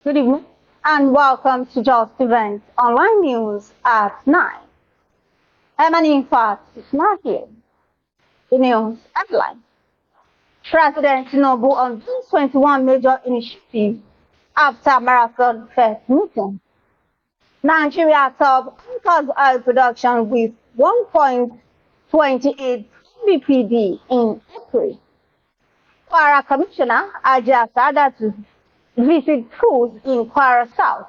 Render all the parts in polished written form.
Good evening and welcome to Justeventonline News at 9. Emmanuel Fat is not here. The news headline. President Tinubu unveils 21 major initiatives after marathon first meeting. Nigeria top anchors oil production with 1.28 BPD in April. Kwara Commissioner Hajia to visit schools in Kwara South,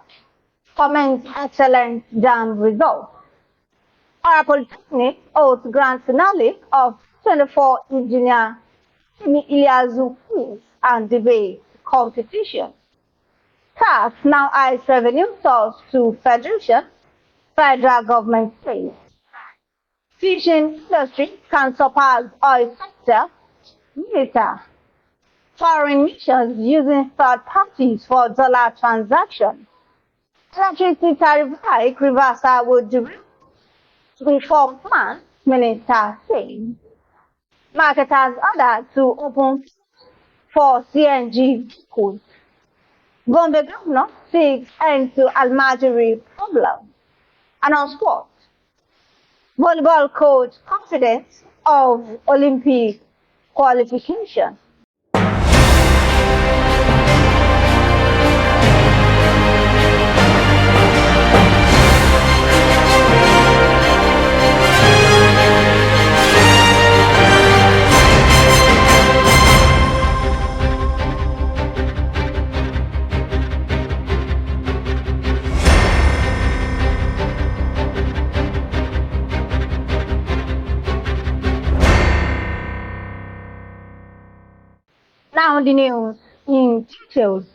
comments excellent JAMB results. Kwara Polytechnic holds grand finale of 24 engineer Iliasu quiz and debate competition. Tax now eyes revenue source to Federation, federal government says. Fishing industry can surpass oil sector later. Foreign missions using third parties for dollar transactions. Electricity tariff hike reversal would derail reform plan, minister says. Marketers ordered to open for CNG vehicles. Gombe governor seeks end to Almajiri problem. And on sports, volleyball coach confident of Olympic qualification. Now the news in details.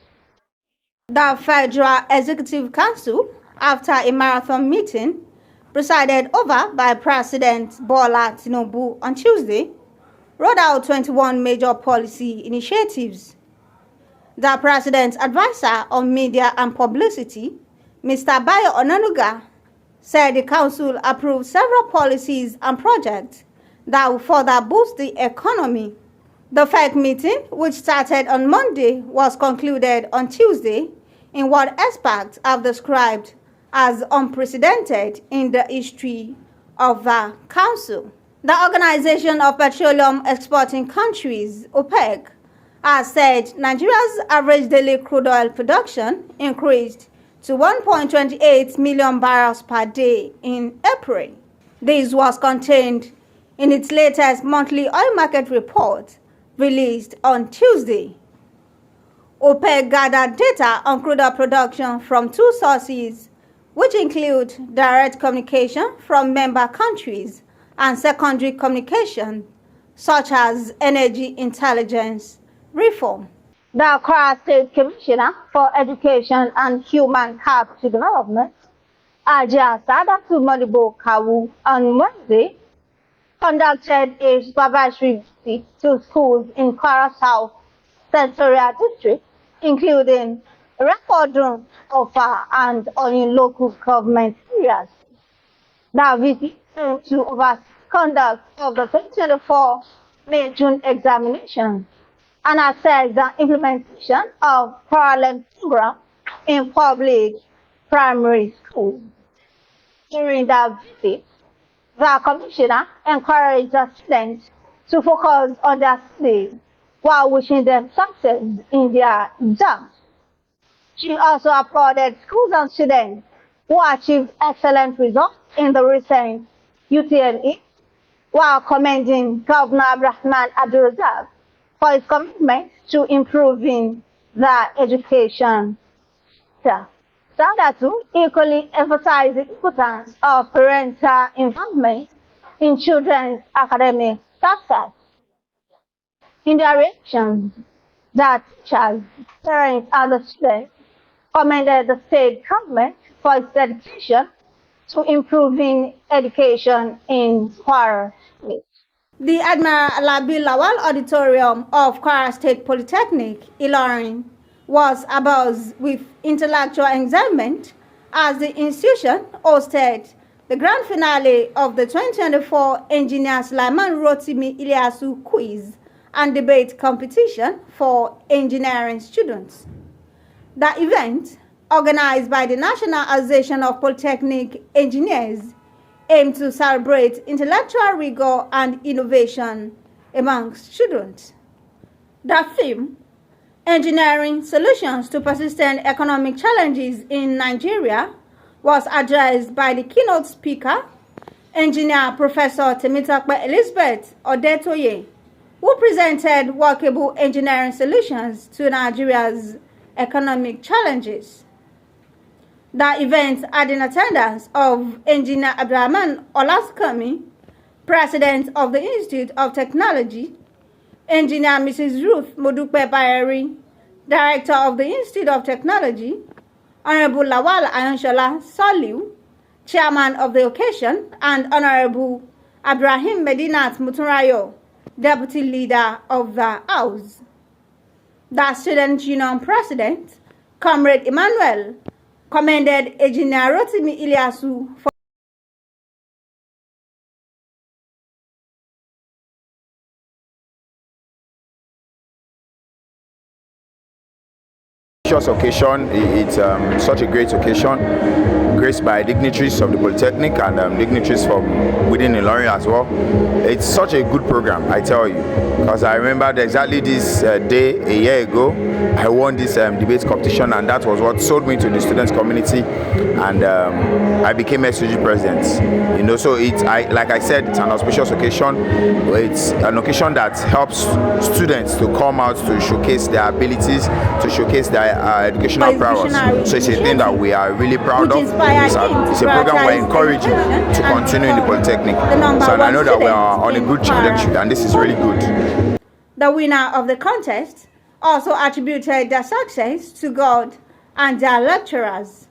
The Federal Executive Council, after a marathon meeting presided over by President Bola Tinubu on Tuesday, rolled out 21 major policy initiatives. The President's advisor on media and publicity, Mr. Bayo Onanuga, said the Council approved several policies and projects that will further boost the economy. The FEC meeting, which started on Monday, was concluded on Tuesday in what experts have described as unprecedented in the history of the Council. The Organization of Petroleum Exporting Countries, OPEC, has said Nigeria's average daily crude oil production increased to 1.28 million barrels per day in April. This was contained in its latest monthly oil market report released on Tuesday. OPEC gathered data on crude oil production from two sources, which include direct communication from member countries and secondary communication, such as energy intelligence reform. The Kwara State Commissioner for Education and Human Capital Development, Hajia on Wednesday, conducted a supervisory visit to schools in Kwara South Senatorial District, including record room, offer, and on local government areas. The visit aimed to oversee conduct of the 2024 May-June examination and assess the implementation of parallel program in public primary schools. During the visit, the Commissioner encouraged the students to focus on their studies while wishing them success in their exams. She also applauded schools and students who achieved excellent results in the recent UTME, while commending Governor Abdurrahman Abdulrazak for his commitment to improving the education sector. Sadatu equally emphasized the importance of parental involvement in children's academic success. In their reactions, the teachers, parents, and the students commended the state government for its dedication to improving education in Kwara State. The Admiral Alabi Lawal Auditorium of Kwara State Polytechnic, Ilorin, was abuzz with intellectual excitement as the institution hosted the grand finale of the 2024 Engineer Suleiman Rotimi Iliasu quiz and debate competition for engineering students. The event, organized by the National Association of Polytechnic Engineers, aimed to celebrate intellectual rigor and innovation amongst students. The theme, Engineering Solutions to Persistent Economic Challenges in Nigeria, was addressed by the keynote speaker, Engineer Professor Temitakpe Elizabeth Odetoye, who presented workable engineering solutions to Nigeria's economic challenges. The event had in attendance of Engineer Abdurrahman Olaskami, President of the Institute of Technology, Engineer Mrs. Ruth Modupe Bayeri, Director of the Institute of Technology, Honorable Lawal Ayanshola Soliu, Chairman of the occasion, and Honorable Abraham Medinat Mutunrayo, Deputy Leader of the House. The Student Union President, Comrade Emmanuel, commended Engineer Rotimi Iliasu for occasion. It's such a great occasion, graced by dignitaries of the Polytechnic and dignitaries from within Ilorin as well. It's such a good program, I tell you, because I remember exactly this day a year ago, I won this debate competition, and that was what sold me to the students community, and I became SUG president. You know, so like I said, it's an auspicious occasion. It's an occasion that helps students to come out to showcase their abilities, to showcase their educational prowess. So it's a thing that we are really proud of. It's a program we're encouraging to continue in the Polytechnic. So I know that we are on a good trajectory, and this is really good. The winner of the contest also attributed their success to God and their lecturers.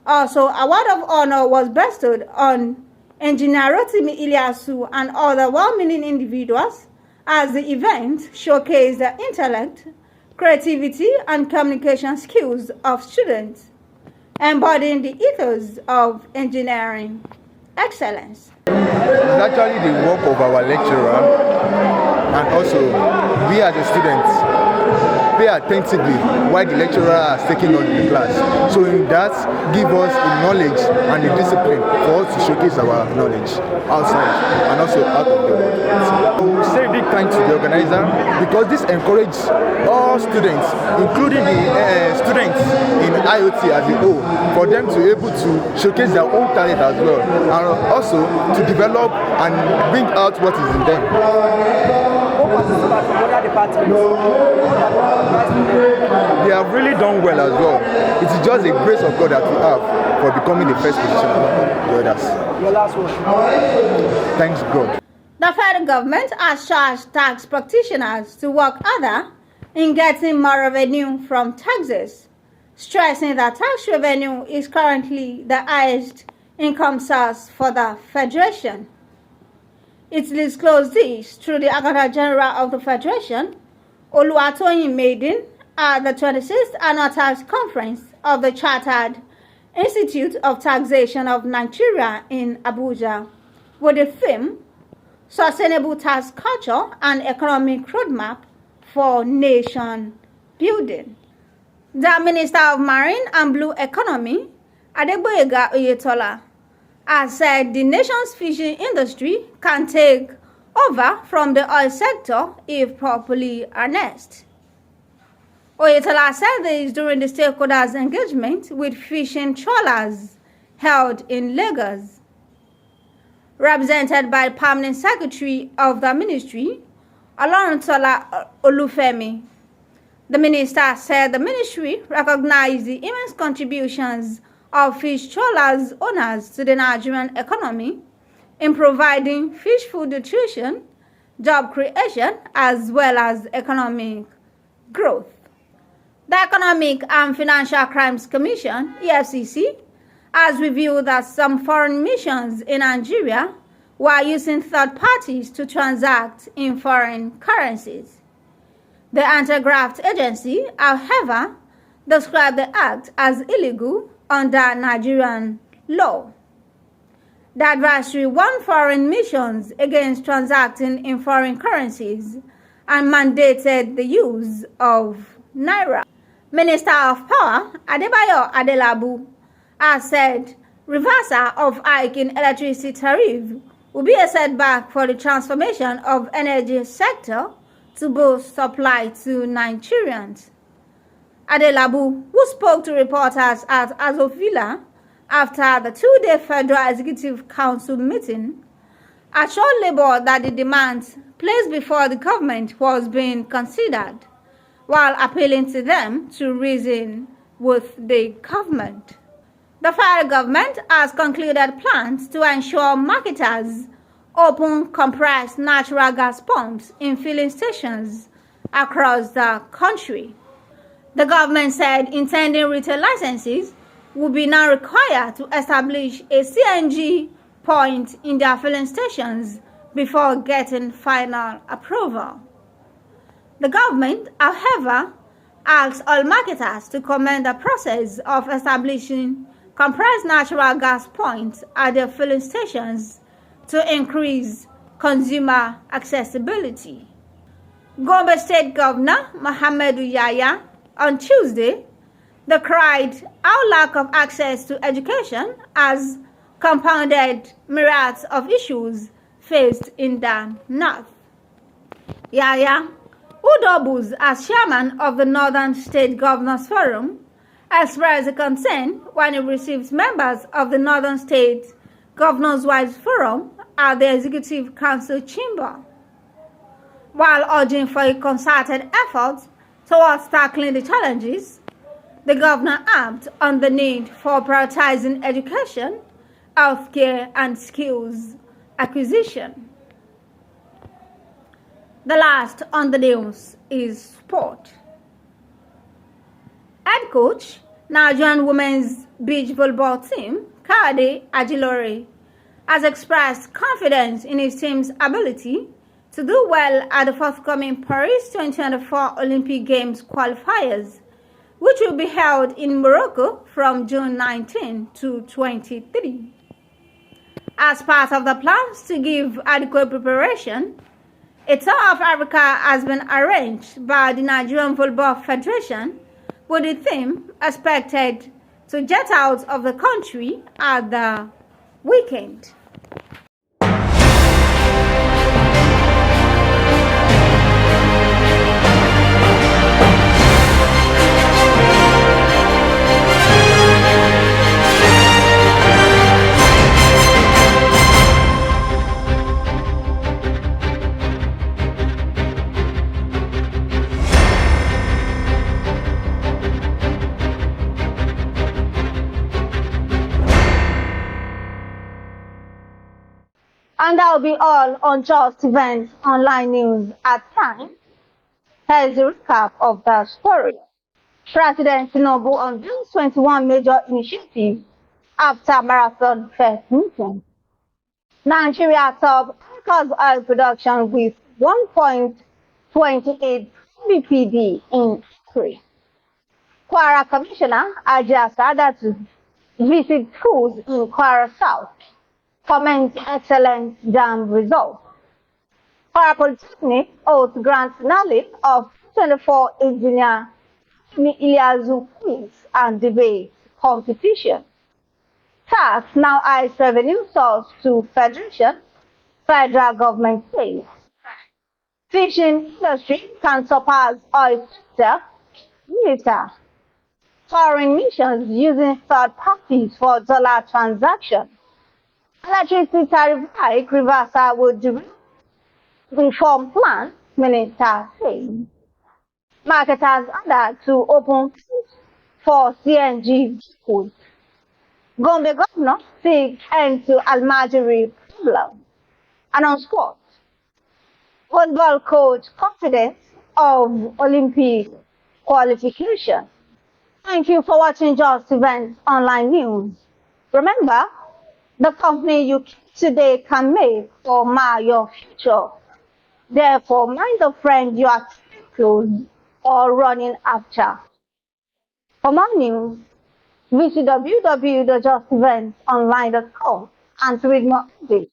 Also, a word of honor was bestowed on Engineer Rotimi Iliasu and other well-meaning individuals as the event showcased the intellect, creativity, and communication skills of students, embodying the ethos of engineering excellence. It's actually the work of our lecturer, and also we as a student pay attentively while the lecturer is taking on the class. So in that, give us the knowledge and the discipline for us to showcase our knowledge outside and also out of the world. So we say big thanks to the organizer, because this encourages all students, including the students in IoT as a whole, for them to be able to showcase their own talent as well, and also to develop and bring out what is in them. They have really done well as well. It is just the grace of God that we have for becoming the first position among the others. Your last word. Thanks God. The federal government has charged tax practitioners to work harder in getting more revenue from taxes, stressing that tax revenue is currently the highest income source for the Federation. It disclosed this through the Accountant General of the Federation, Oluwatoyin Maiden, at the 26th Annual Tax Conference of the Chartered Institute of Taxation of Nigeria in Abuja, with the theme, Sustainable Tax Culture and Economic Roadmap for Nation Building. The Minister of Marine and Blue Economy, Adegboyega Oyetola, has said the nation's fishing industry can take over from the oil sector if properly harnessed. Oyetola said this during the stakeholders' engagement with fishing trawlers held in Lagos. Represented by Permanent Secretary of the Ministry, Oloruntola Olufemi, the minister said the ministry recognized the immense contributions of fish trawlers owners to the Nigerian economy in providing fish food nutrition, job creation, as well as economic growth. The Economic and Financial Crimes Commission, EFCC, has revealed that some foreign missions in Nigeria were using third parties to transact in foreign currencies. The anti-graft agency, however, described the act as illegal under Nigerian law. The advisory warned foreign missions against transacting in foreign currencies and mandated the use of naira. Minister of Power, Adebayo Adelabu, has said reversal of hike in electricity tariff will be a setback for the transformation of energy sector to boost supply to Nigerians. Adelabu, who spoke to reporters at Azovilla after the two-day Federal Executive Council meeting, assured Labour that the demands placed before the government was being considered, while appealing to them to reason with the government. The federal government has concluded plans to ensure marketers open compressed natural gas pumps in filling stations across the country. The government said intending retail licenses will be now required to establish a CNG point in their filling stations before getting final approval. The government, however, asks all marketers to commence the process of establishing compressed natural gas points at their filling stations to increase consumer accessibility. Gombe State Governor Mohammed Yahya on Tuesday decried how lack of access to education has compounded myriads of issues faced in the north. Yahya, who doubles as chairman of the Northern State Governors Forum, expressed a concern when he received members of the Northern State Governors Wives Forum at the Executive Council chamber. While urging for a concerted effort towards tackling the challenges, the governor harped on the need for prioritizing education, healthcare, and skills acquisition. The last on the news is sport. Head coach, Nigerian women's beach volleyball team, Kade Ajilore, has expressed confidence in his team's ability to do well at the forthcoming Paris 2024 Olympic Games qualifiers, which will be held in Morocco from June 19 to 23. As part of the plans to give adequate preparation, a tour of Africa has been arranged by the Nigerian Volleyball Federation, with the team expected to jet out of the country at the weekend. And that will be all on Justeventonline news at time. Here's a recap of the story. President Tinubu unveils 21 major initiatives after marathon first meeting. Nigeria top records oil production with 1.28 BPD in April. Kwara Commissioner Hajia started to visit schools in Kwara South. Comments excellent JAMB results. Kwara Polytechnic holds grand finale of 24 engineer Iliasu quiz and debate competition. Tax now eyes revenue source to Federation, federal government says. Fishing industry can surpass oil sector later. Foreign missions using third parties for dollar transactions. Electricity tariff hike reversal would derail reform plan, minister says. Marketers ordered to open for CNG vehicles. Gombe governor seeks end to Almajiri problem. And on sport, volleyball coach confidence of Olympic qualification. Thank you for watching Justeventonline news. Remember, the company you keep today can make or mar your future. Therefore, mind the friend you are keeping close or running after. For more news, visit www.justeventonline.com and to read more updates.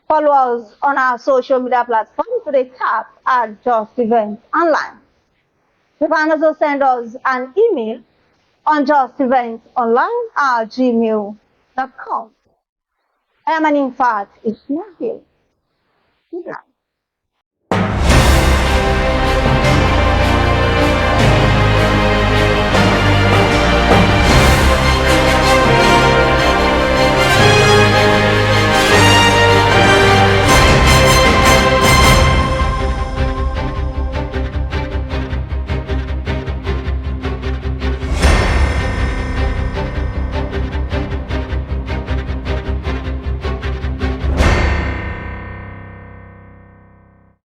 Follow us on our social media platforms with a tap at Justeventonline. You can also send us an email on justeventonline@gmail.com. I am an infant. It's not here. Good night.